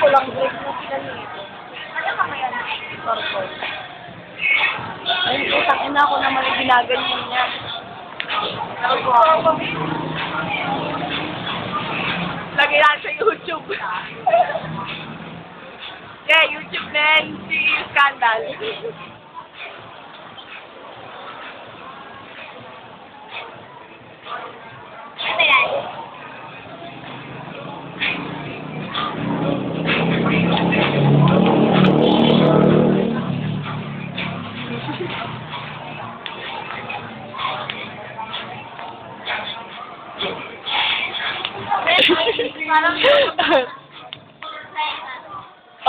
lang break na sila nito. Ano ka kaya na? Purple. Ay, utang ina ako naman yung ginaganyan niya. Lagi lang sa YouTube. Yeah, YouTube din. Si Scandal. Ano yan?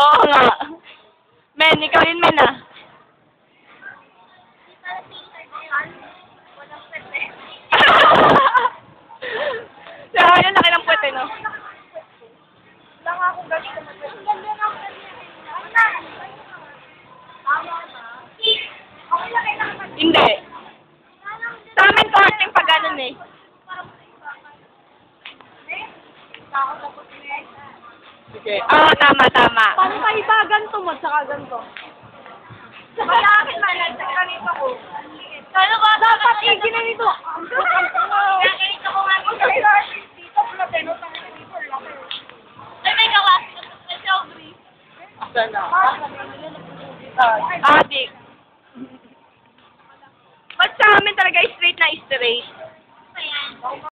Oo nga. Men, ikaw yun, men, ah. Saka yun, laki ng puwete, no? Wala nga akong ganito. Ang ganda nga ako hindi. Sa amin, korting pag ganun, eh. Okay. Oo, tama. Paano kayo ba ganito mo, tsaka ganito? Sa akin man, ganito ko. Kano ba? Dapat i-ginanito. Ganito ko nga. Dito, plateno, dito, laki. Ay, may gawas. May strawberry. Sana. Adik. Ba't sa amin talaga straight na straight?